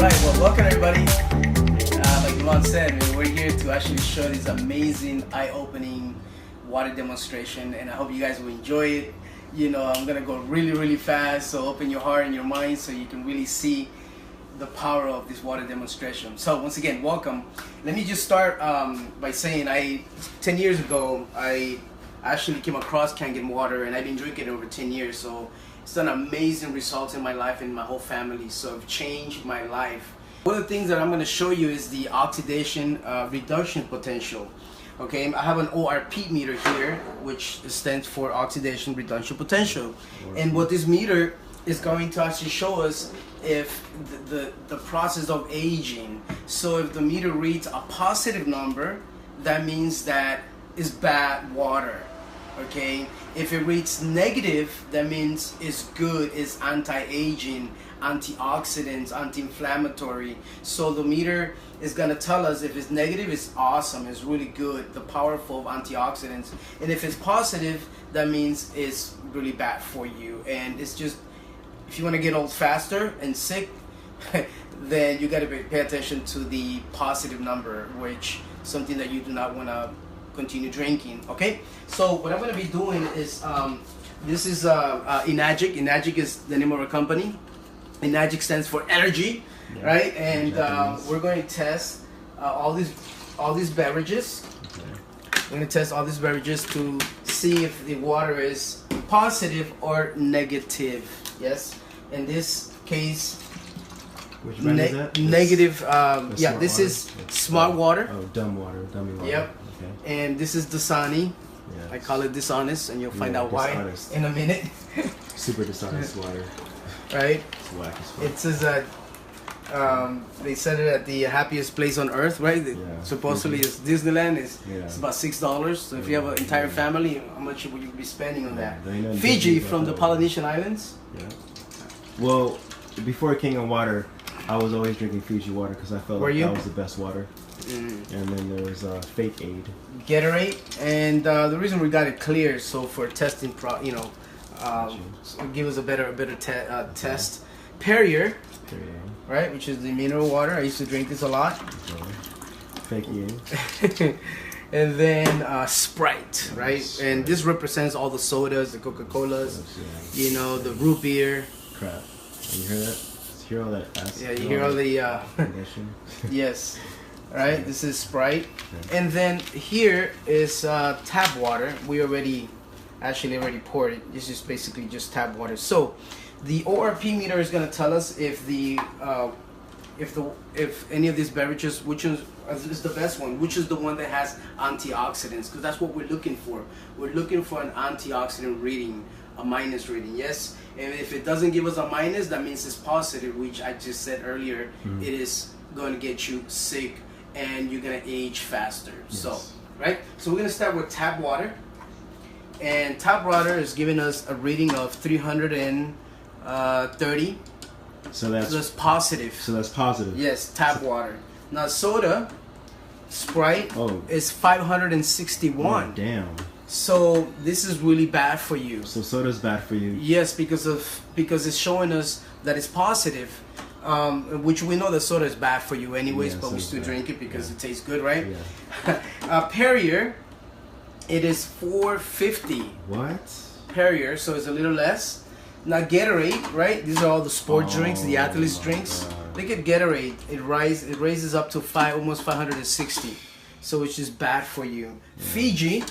Alright, well, welcome everybody. Like Iman said, we're here to actually show this amazing, eye-opening water demonstration, and I hope you guys will enjoy it. You know, I'm gonna go really fast, so open your heart and your mind so you can really see the power of this water demonstration. So once again, welcome. Let me just start by saying 10 years ago, I actually came across Kangen water, and I've been drinking it over 10 years. So it's done amazing results in my life and my whole family. So it's changed my life. One of the things that I'm going to show you is the oxidation reduction potential. Okay, I have an ORP meter here, which stands for oxidation reduction potential. And what this meter is going to actually show us if the process of aging. So if the meter reads a positive number, that means that it's bad water. Okay, if it reads negative, that means it's good, it's anti-aging, antioxidants, anti-inflammatory. So the meter is gonna tell us if it's negative, it's awesome, it's really good, the powerful antioxidants. And if it's positive, that means it's really bad for you. And it's just, if you want to get old faster and sick, then you got to pay attention to the positive number, which is something that you do not want to continue drinking. Okay, so what I'm going to be doing is this is Enagic. Enagic is the name of our company. Enagic stands for energy, yeah, right? And we're going to test all these beverages. Okay. We're going to test all these beverages to see if the water is positive or negative. Yes, in this case, which brand is that? Negative. Yeah, this water? is smart water. Oh, dumb water, dummy water. Yep. Okay. And this is Dasani. Yes. I call it dishonest, and you'll find out dishonest. Why in a minute. Super dishonest water. Right. It's whack as fuck. It says that they said it at the happiest place on earth, right? Yeah. Supposedly, it's Disneyland. It's about $6. So if you have an entire family, how much would you be spending on that? Fiji from the Polynesian Islands. Yeah. Well, before Kangen water, I was always drinking Fiji water because I felt like that was the best water. And then there was Fake Aid, Gatorade, and the reason we got it clear, so for testing, so give us a better test. Perrier, right, which is the mineral water. I used to drink this a lot. Fake Aid. And then Sprite, right? And this represents all the sodas, the Coca-Colas, you know, the root beer. Crap. You hear that? You hear all that acid? Yeah, you hear all the yes. Right, this is Sprite. Okay. And then here is tap water. We already poured it. This is basically just tap water. So the ORP meter is going to tell us if any of these beverages, which is the best one, which is the one that has antioxidants, because that's what we're looking for. We're looking for an antioxidant reading, a minus reading, yes. And if it doesn't give us a minus, that means it's positive, which I just said earlier. It is going to get you sick and you're going to age faster. Yes. So, right? So we're going to start with tap water. And tap water is giving us a reading of 330. So that's positive. So that's positive. Yes, tap water. Now soda, Sprite, is 561. Oh, damn. So this is really bad for you. So soda's bad for you. Yes, because it's showing us that it's positive, which we know that soda is bad for you anyways, but we still drink it because it tastes good, right? Yeah. Perrier, it is 450. What? Perrier, so it's a little less. Now Gatorade, right? These are all the sport drinks, the athletes drinks. Look at Gatorade. It raises up to almost 560. So it's just bad for you. Yeah. Fiji,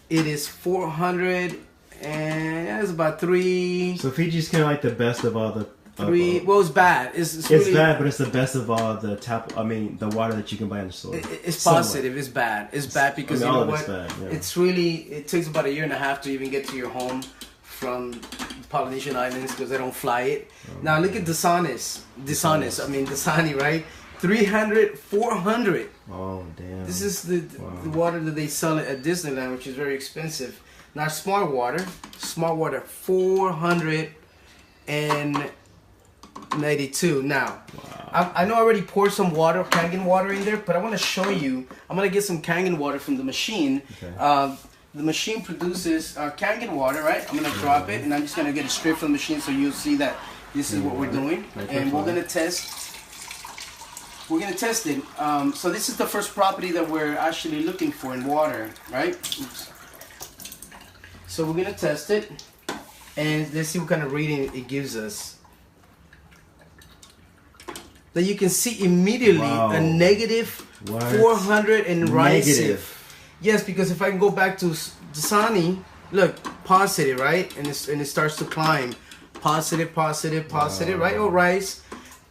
it is 400 and it's about 3. So Fiji's kind of like the best of all the 3. Well, it's bad. It's really bad, but it's the best of all the the water that you can buy in the store. It's positive. It's bad. It's bad because you know what? Bad, yeah. It takes about 1.5 years to even get to your home from the Polynesian Islands because they don't fly it. Now look at Dasani, right? 300, 400. Oh damn! This is the water that they sell at Disneyland, which is very expensive. Now smart water, 492. Now, I know I already poured some water, Kangen water in there, but I want to show you. I'm gonna get some Kangen water from the machine. Okay. The machine produces Kangen water, right? I'm gonna drop it, and I'm just gonna get it straight from the machine, so you'll see that this is what we're doing, and we're gonna test we're gonna test it. So this is the first property that we're actually looking for in water, right? Oops. So we're gonna test it, and let's see what kind of rating it gives us. That you can see immediately a negative 400 and rising. Negative. Yes, because if I can go back to Dasani, look, positive, right? And it starts to climb. Positive, positive, positive, right? Or rise.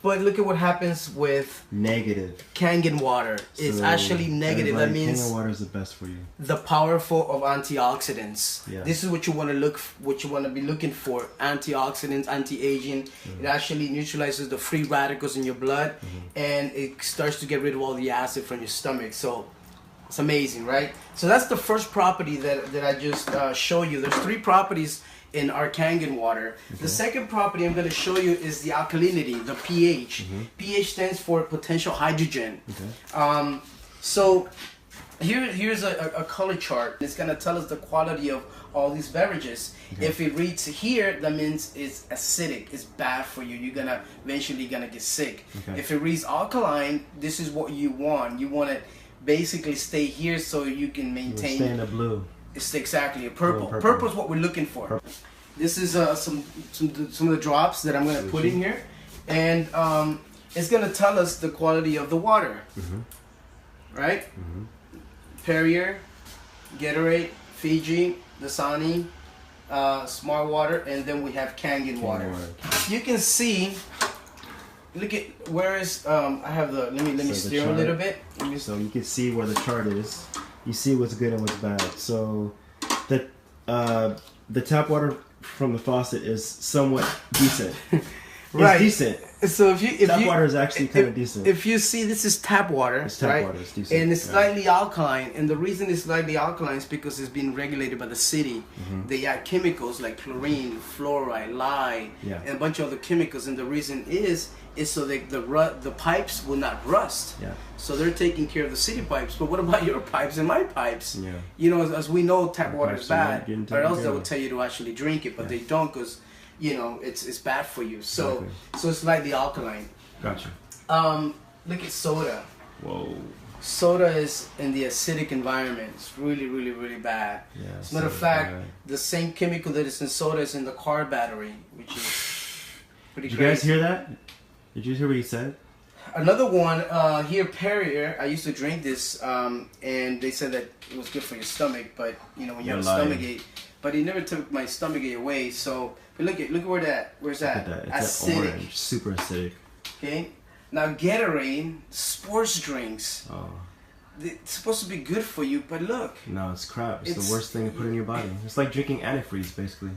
But look at what happens with negative. Kangen water. It's actually negative. That means Kangen water is the best for you. The powerful of antioxidants. Yeah. This is what you want to be looking for. Antioxidants, anti-aging. It actually neutralizes the free radicals in your blood, and it starts to get rid of all the acid from your stomach. So it's amazing, right? So that's the first property that I just showed you. There's 3 properties in our Kangen water. The second property I'm going to show you is the alkalinity, the pH. pH stands for potential hydrogen. So here's a color chart. It's going to tell us the quality of all these beverages. If it reads here, that means it's acidic. It's bad for you. You're eventually gonna get sick. If it reads alkaline, this is what you want. You want to basically stay here so you can maintain. Stay in the blue. It's exactly a purple. Purple is what we're looking for. Purple. This is some of the drops that I'm going to put in here, and it's going to tell us the quality of the water, right? Perrier, Gatorade, Fiji, Dasani, Smart Water, and then we have Kangen water. You can see. Look at where is I have the. Let me steer a little bit. So you can see where the chart is. You see what's good and what's bad. So the tap water from the faucet is somewhat decent. It's decent. So if tap water is actually kind of decent. If you see, this is tap water, it's tap water. It's decent. And it's slightly alkaline. And the reason it's slightly alkaline is because it's being regulated by the city. They add chemicals like chlorine, fluoride, lye, and a bunch of other chemicals. And the reason is so that the pipes will not rust. So they're taking care of the city pipes. But what about your pipes and my pipes? You know, as we know, tap water is bad, or else they will tell you to actually drink it, but they don't, because you know it's bad for you. So so it's slightly alkaline. Gotcha. Look at soda. Whoa. Soda is in the acidic environment. It's really, really, really bad. As a matter of fact, the same chemical that is in soda is in the car battery, which is pretty crazy. Did you guys hear that? Did you hear what he said? Another one here, Perrier. I used to drink this, and they said that it was good for your stomach. But you know, when you have a stomachache, but it never took my stomachache away. So, but look at where's that? Look at that. It's acidic. Orange, super acidic. Okay. Now Gatorade, sports drinks. Oh. It's supposed to be good for you, but look. No, it's crap. It's the worst thing to put in your body. It's like drinking antifreeze, basically.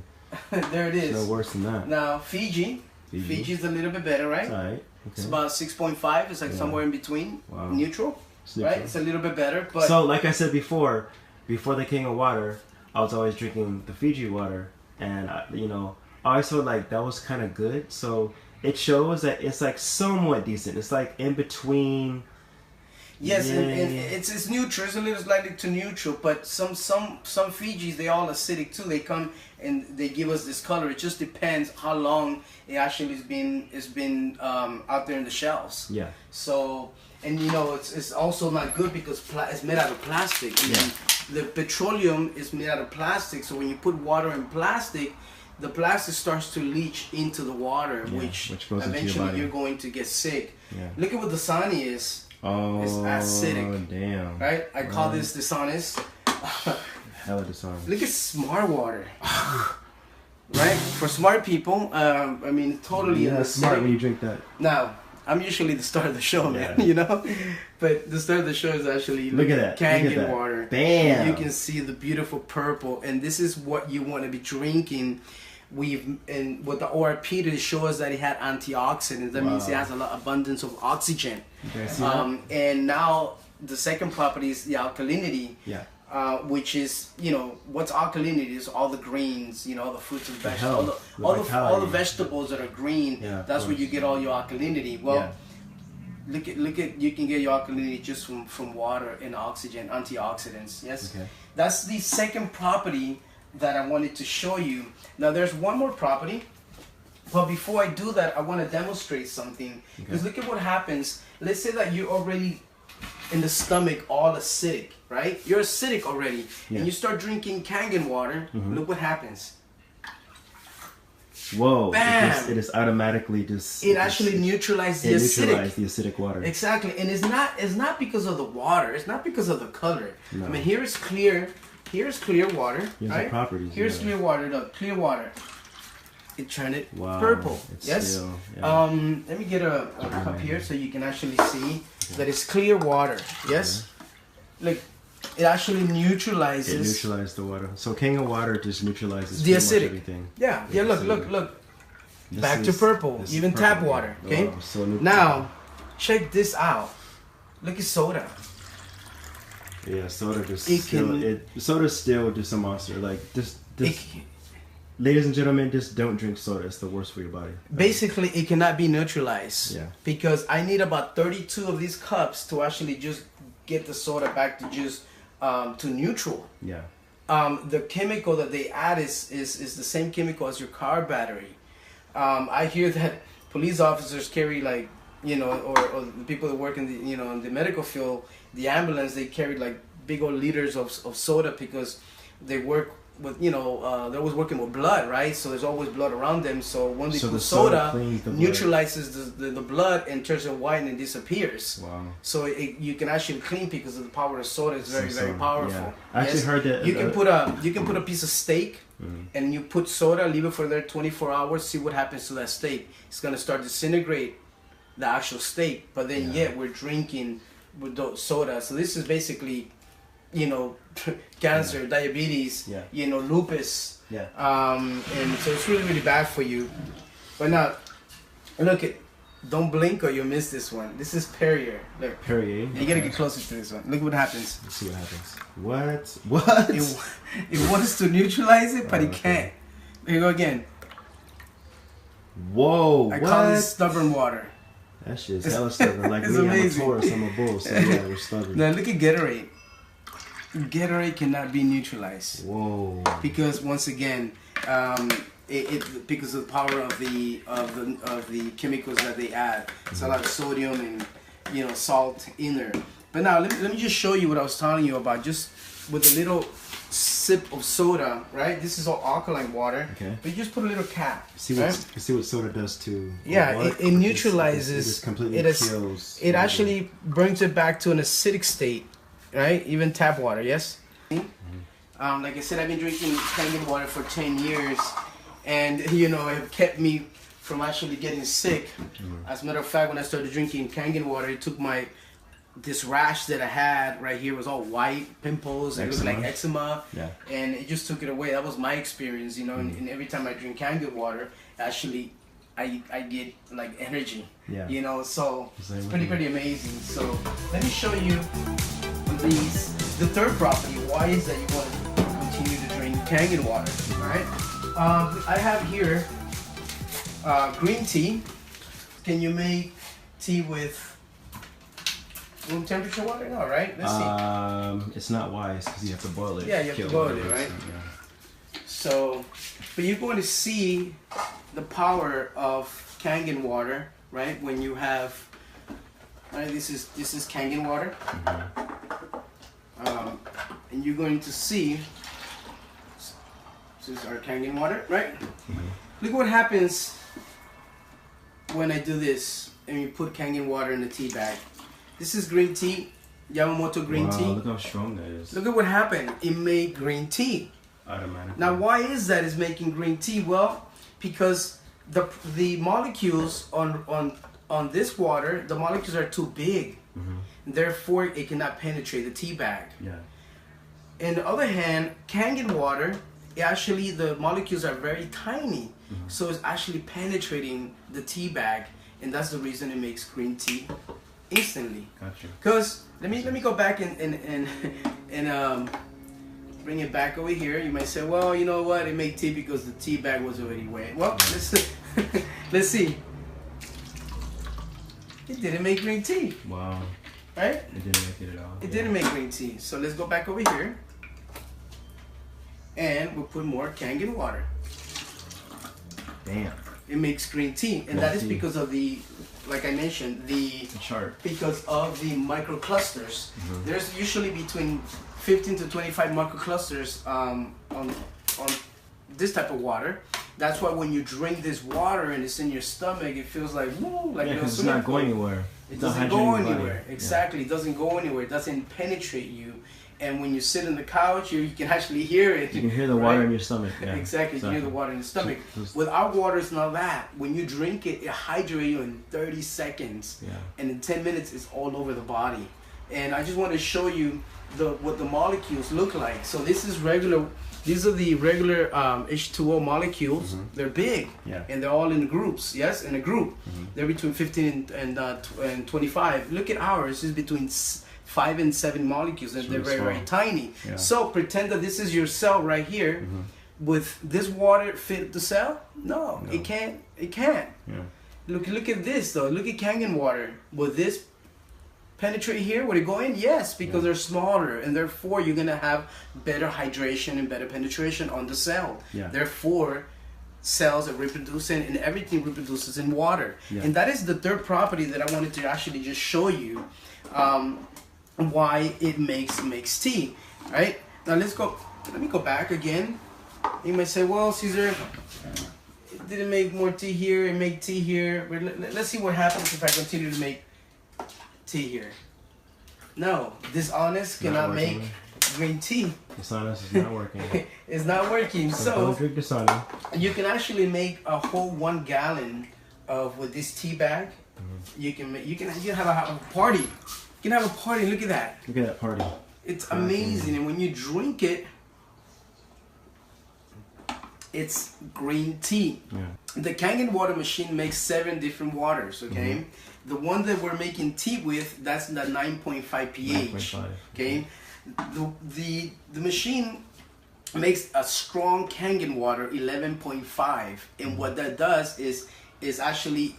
There it is. It's no worse than that. Now Fiji. Fiji's a little bit better, right? It's alright. Okay. It's about 6.5. It's like somewhere in between. Wow. Neutral. Right? It's a little bit better. But so, like I said before the Kangen water, I was always drinking the Fiji water, and you know, I always felt like that was kind of good. So it shows that it's like somewhat decent. It's like in between. Yes, and it's neutral. It's a little slightly too neutral, but some Fijis, they all acidic too. They come and they give us this color. It just depends how long it actually has been out there in the shelves. Yeah. So, and you know, it's also not good because it's made out of plastic. And the petroleum is made out of plastic. So when you put water in plastic, the plastic starts to leach into the water, which goes eventually you're going to get sick. Yeah. Look at what Dasani is. Oh, it's acidic. Damn. Right? I call this dishonest. Hella dishonest. Look at Smart Water. Right? For smart people, I mean, totally. Yeah, smart when you drink that. Now, I'm usually the star of the show, man. You know? But the star of the show is actually look at that. Kangen water. Bam! You can see the beautiful purple, and this is what you want to be drinking. And with the ORP to show us that it had antioxidants. That means it has a lot abundance of oxygen. And now the second property is the alkalinity. Yeah. Which is, you know, what's alkalinity is all the greens, you know, all the fruits and vegetables, all the vegetables that are green. That's where you get all your alkalinity. Well, look at you can get your alkalinity just from water and oxygen, antioxidants. Yes. Okay. That's the second property that I wanted to show you. Now there's one more property But before I do that, I want to demonstrate something. Because look at what happens. Let's say that you're already in the stomach all acidic, right? You're acidic already. And you start drinking Kangen water. Look what happens. Whoa! Bam! It just automatically just. It actually neutralizes the acidic. Neutralized the acidic water. Exactly, and it's not because of the water. It's not because of the color. No. I mean, here is clear. Here's clear water. Here's right? the properties. Here's clear water. Look, clear water. It turned it purple. It's Yes. still, yeah. Let me get a cup here so you can actually see that it's clear water. Yes. Look, it actually neutralizes. It neutralized the water. So Kangen water just neutralizes the pretty much acidic. everything. Yeah. Yeah. Look. This Back to purple. Even purple. tap water. Okay. Wow, so now, check this out. Look at soda. Yeah, soda just It soda's still just a monster. Like ladies and gentlemen, just don't drink soda. It's the worst for your body. Basically, it cannot be neutralized. Yeah. Because I need about 32 of these cups to actually just get the soda back to just to neutral. Yeah. The chemical that they add is the same chemical as your car battery. I hear that police officers carry like, you know, or the people that work in the, you know, in the medical field, the ambulance, they carry like big old liters of soda because they work with, you know, they're always working with blood, right? So there's always blood around them. So when they put soda neutralizes the blood and turns it white and it disappears. Wow. So you can actually clean because of the power of soda is very, very powerful. Yeah. I actually heard that you can put a piece of steak and you put soda, leave it for there 24 hours, see what happens to that steak. It's gonna start disintegrate the actual steak, but then yet we're drinking with those soda. So this is basically, you know, cancer, diabetes, you know, lupus, and so it's really, really bad for you. But now, look at, don't blink or you'll miss this one. This is Perrier. Look, Perrier. You gotta get closer to this one. Look what happens. Let's see what happens. What? It wants to neutralize it, but it can't. Here you go again. Whoa! I call this stubborn water. That shit's hella stubborn. Like me, amazing. I'm a Taurus, I'm a bull, so yeah, we're stubborn. Now look at Gatorade. Gatorade cannot be neutralized. Whoa! Because once again, because of the power of the chemicals that they add, it's a lot of sodium and, you know, salt in there. But now let me just show you what I was telling you about. Just with a little sip of soda, right? This is all alkaline water. Okay. But you just put a little cap. See what soda does to. Yeah, it neutralizes. It just completely kills. It actually brings it back to an acidic state, right? Even tap water, yes. Like I said, I've been drinking Kangen water for 10 years, and you know, it kept me from actually getting sick. As a matter of fact, when I started drinking Kangen water, it took this rash that I had right here was all white, pimples, it looked like eczema, and it just took it away. That was my experience, you know. And every time I drink Kangen water, actually, I get like energy, you know. So it's pretty amazing. So let me show you the third property. Why is that you want to continue to drink Kangen water? All right, I have here green tea. Can you make tea with room temperature water? No, right? Let's see. It's not wise because you have to boil it. Yeah, you have to boil it, right? So, but you're going to see the power of Kangen water, right? When you have, right? This is Kangen water, and you're going to see. This is our Kangen water, right? Look what happens when I do this and you put Kangen water in the tea bag. This is green tea, Yamamoto green tea. Look how strong that is. Look at what happened. It made green tea. Automatically. Now, why is that? It's making green tea. Well, because the molecules on this water, the molecules are too big. Therefore, it cannot penetrate the tea bag. Yeah. On the other hand, Kangen water, actually the molecules are very tiny, so it's actually penetrating the tea bag, and that's the reason it makes green tea instantly. Gotcha. Because let me go back and bring it back over here. You might say, well, you know what? It made tea because the tea bag was already wet. Well, let's see. It didn't make green tea. Wow. Right? It didn't make it at all. It didn't make green tea. So let's go back over here. And we'll put more Kangen water. Damn. it makes green tea, and that is because of the, like I mentioned, the chart. Because of the microclusters. There's usually between 15 to 25 microclusters on this type of water. That's why when you drink this water and it's in your stomach, it feels like woo, like it's not going anywhere. It doesn't go anywhere. Exactly, it doesn't go anywhere. It doesn't penetrate you. And when you sit on the couch, you can actually hear it. You can hear the water in your stomach. Yeah, exactly, you can hear the water in your stomach. With our water, it's not that. When you drink it, it hydrates you in 30 seconds. Yeah. And in 10 minutes, it's all over the body. And I just want to show you what the molecules look like. So this is regular. These are the regular H2O molecules. They're big, and they're all in groups. Yes, in a group. They're between 15 and 25. Look at ours. It's between 5 and 7 molecules, and they're very, very tiny. Yeah. So pretend that this is your cell right here. With this water fit the cell? No, it can't. It can't. Yeah. Look at this though. Look at Kangen water. Will this penetrate here? Would it go in? Yes, because they're smaller, and therefore you're gonna have better hydration and better penetration on the cell. Yeah. Therefore, cells are reproducing, and everything reproduces in water. Yeah. And that is the third property that I wanted to actually just show you. Why it makes tea, right? Now let me go back again. You might say, well, Cesar, it didn't make more tea here, it made tea here. But let's see what happens if I continue to make tea here. No, dishonest cannot make green tea. Dishonest is not working. It's not working. So don't drink dishonest. You can actually make a whole 1 gallon with this tea bag. You can have a party. You can have a party. Look at that. Look at that party. It's amazing. And when you drink it, it's green tea. Yeah. The Kangen water machine makes 7 different waters, okay? The one that we're making tea with, that's the 9.5 pH. 9.5. Okay? The machine makes a strong Kangen water, 11.5. And what that does is actually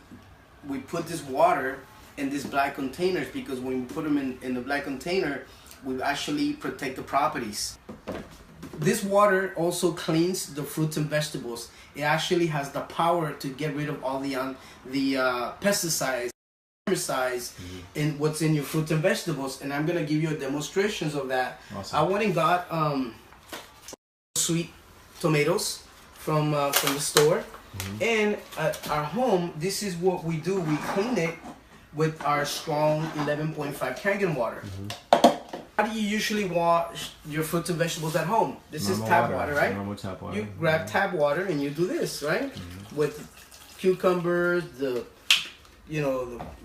we put this water in these black containers, because when we put them in the black container, we actually protect the properties. This water also cleans the fruits and vegetables. It actually has the power to get rid of all the pesticides, herbicides, in what's in your fruits and vegetables. And I'm gonna give you a demonstrations of that. Awesome. I went and got sweet tomatoes from the store, and at our home, this is what we do. We clean it with our strong 11.5 Kangen water. How do you usually wash your fruits and vegetables at home? This is tap water, right? Normal tap water. You grab tap water and you do this, right? With cucumbers, the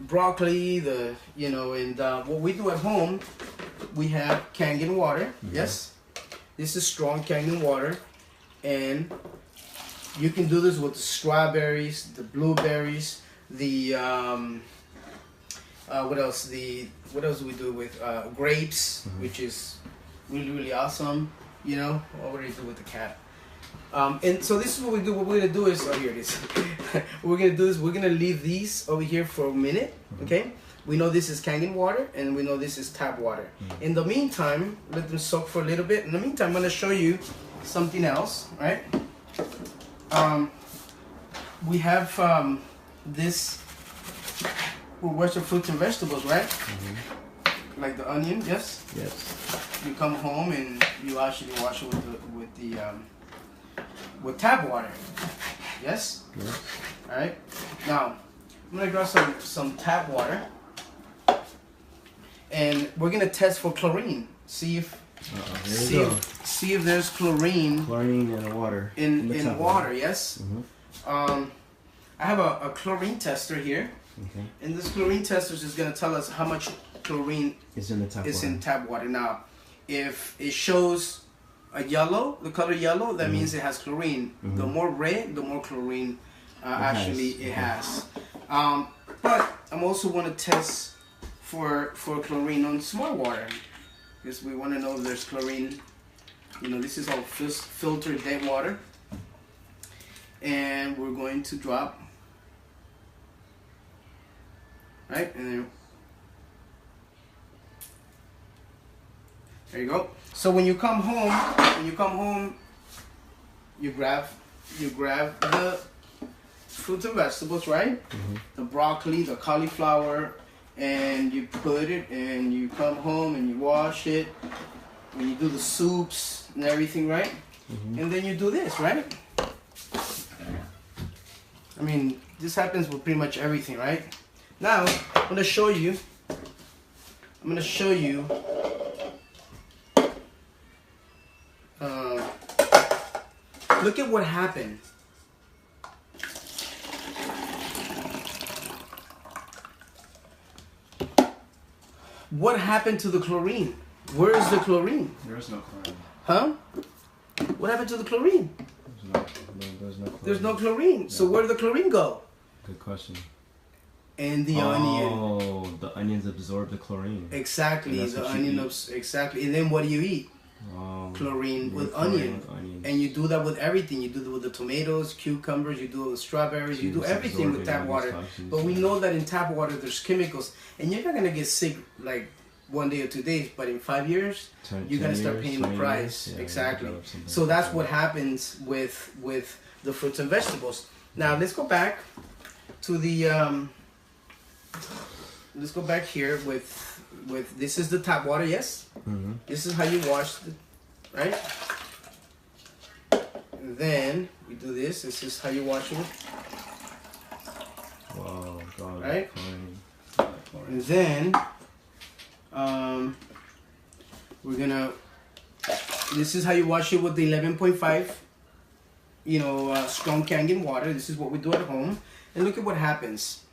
broccoli, and what we do at home, we have Kangen water. Yes, this is strong Kangen water, and you can do this with the strawberries, the blueberries, the what else do we do with grapes, which is really, really awesome. What do you do with the cat? And so this is what we do. What we're gonna do is, here it is. What we're gonna do is we're gonna leave these over here for a minute. Okay, we know this is Kangen water, and we know this is tap water. In the meantime, let them soak for a little bit. In the meantime, I'm gonna show you something else, right? We have this. We wash the fruits and vegetables, right? Like the onion, yes. Yes. You come home and you actually wash it with tap water. Yes. Yes. All right. Now I'm gonna grab some tap water, and we're gonna test for chlorine. See if there's chlorine. Chlorine in water. In water, yes. I have a chlorine tester here. Okay. And this chlorine tester is going to tell us how much chlorine is in tap water. Now, if it shows a yellow, the color yellow, that means it has chlorine. The more red, the more chlorine it has. But I'm also want to test for chlorine on small water, because we want to know if there's chlorine. This is all filtered dead water, and we're going to drop. Right, and then there you go. So when you come home, you grab fruits and vegetables, right? The broccoli, the cauliflower, and you put it, and you come home and you wash it, and you do the soups and everything, right? And then you do this, right? I mean, this happens with pretty much everything, right? Now, I'm gonna show you. Look at what happened. What happened to the chlorine? Where is the chlorine? There's no chlorine. Huh? What happened to the chlorine? There's no chlorine. There's no chlorine. Yeah. So where did the chlorine go? Good question. And the onion. Oh, the onions absorb the chlorine. Exactly, the onion exactly. And then what do you eat? Chlorine with onion. And you do that with everything. You do it with the tomatoes, cucumbers, you do it with strawberries, you do everything with tap water. But we know that in tap water there's chemicals. And you're not gonna get sick like 1 day or 2 days, but in 5 years, you're gonna start paying the price. Yeah, exactly. So that's what happens with the fruits and vegetables. Now let's go back to the let's go back here with this is the tap water, yes? This is how you wash the, right? And then we do this. This is how you wash it. Wow, God. Right? And then we're gonna, this is how you wash it with the 11.5 strong Kangen water. This is what we do at home. And look at what happens.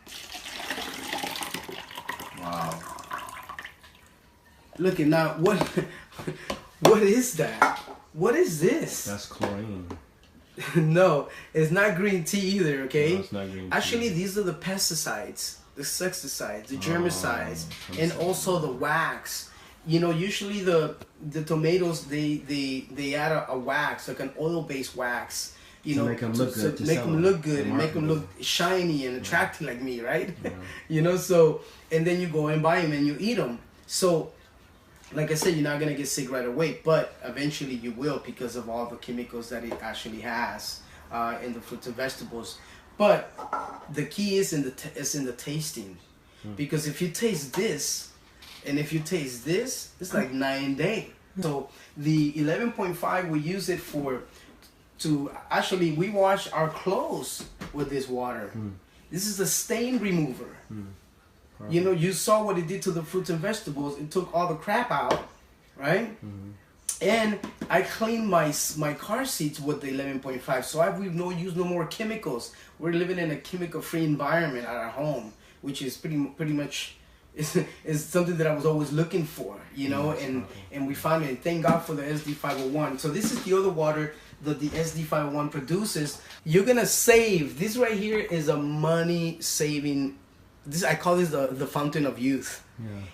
Wow. Look at now, what is that? What is this? That's chlorine. No, it's not green tea either, okay? No, it's not green tea. Actually, these are the pesticides, the insecticides, the germicides, and also the wax. You know, usually the tomatoes, they add a wax, like an oil-based wax, you know, make them look good, to make them look good and make them look shiny and attractive like me, right? You know, so, and then you go and buy them and you eat them. So, like I said, you're not gonna get sick right away, but eventually you will because of all the chemicals that it actually has in the fruits and vegetables. But the key is in the tasting, because if you taste this, and if you taste this, it's like night and day. So the 11.5, we use it we wash our clothes with this water. This is a stain remover. You know, you saw what it did to the fruits and vegetables. It took all the crap out, right? And I cleaned my car seats with the 11.5. So we've used no more chemicals. We're living in a chemical-free environment at our home, which is pretty much is something that I was always looking for, you know. And we found it. Thank God for the SD501. So this is the other water that the SD501 produces. You're gonna save. This right here is a money-saving. I call this the fountain of youth.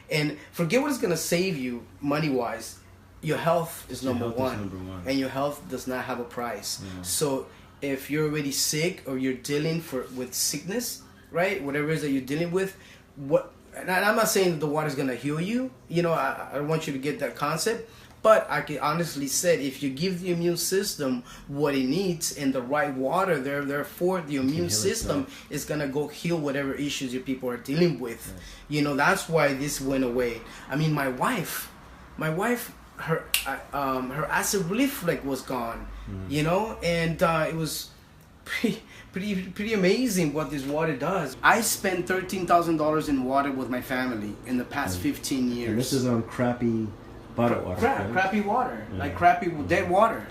And forget what it's gonna save you money wise. Your health is number one, and your health does not have a price. So if you're already sick or you're dealing with sickness, right? Whatever it is that you're dealing with, and I'm not saying that the water is gonna heal you. You know, I don't want you to get that concept. But I can honestly say, if you give the immune system what it needs in the right water, therefore the immune system is gonna go heal whatever issues your people are dealing with. You know, that's why this went away. I mean, my wife, her acid reflux was gone. You know, and it was pretty amazing what this water does. I spent $13,000 in water with my family in the past 15 years. And this is on crappy bottled water. Crappy water, like crappy dead water.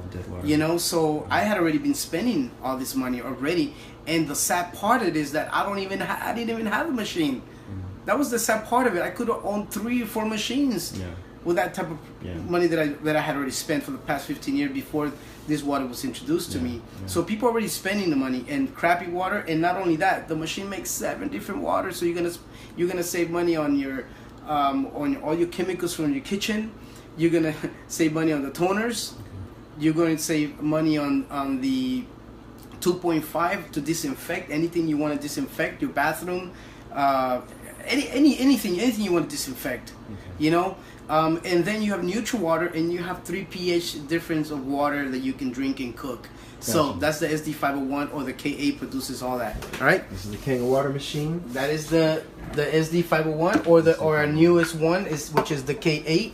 Dead water. You know, so I had already been spending all this money already, and the sad part of it is that I didn't even have a machine. That was the sad part of it. I could have owned 3 or 4 machines with that type of money that I had already spent for the past 15 years before this water was introduced to me. So people are already spending the money and crappy water, and not only that, the machine makes 7 different waters. So you're gonna save money on your on all your chemicals from your kitchen. You're gonna save money on the toners. You're going to save money on the 2.5 to disinfect anything you want to disinfect, your bathroom, anything you want to disinfect, you know. And then you have neutral water, and you have 3 pH difference of water that you can drink and cook. So Gotcha. that's the SD501, or the K8 produces all that. All right. This is the Kangen water machine. That is the SD501, or our newest one which is the K8. Okay.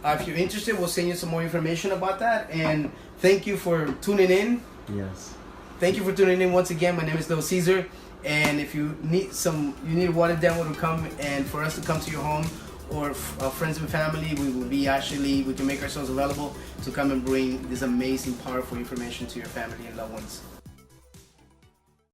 If you're interested, we'll send you some more information about that. And thank you for tuning in. Yes. Thank you for tuning in once again. My name is LittleCesar, and if you need a water demo to come and for us to come to your home, or friends and family, we can make ourselves available to come and bring this amazing, powerful information to your family and loved ones.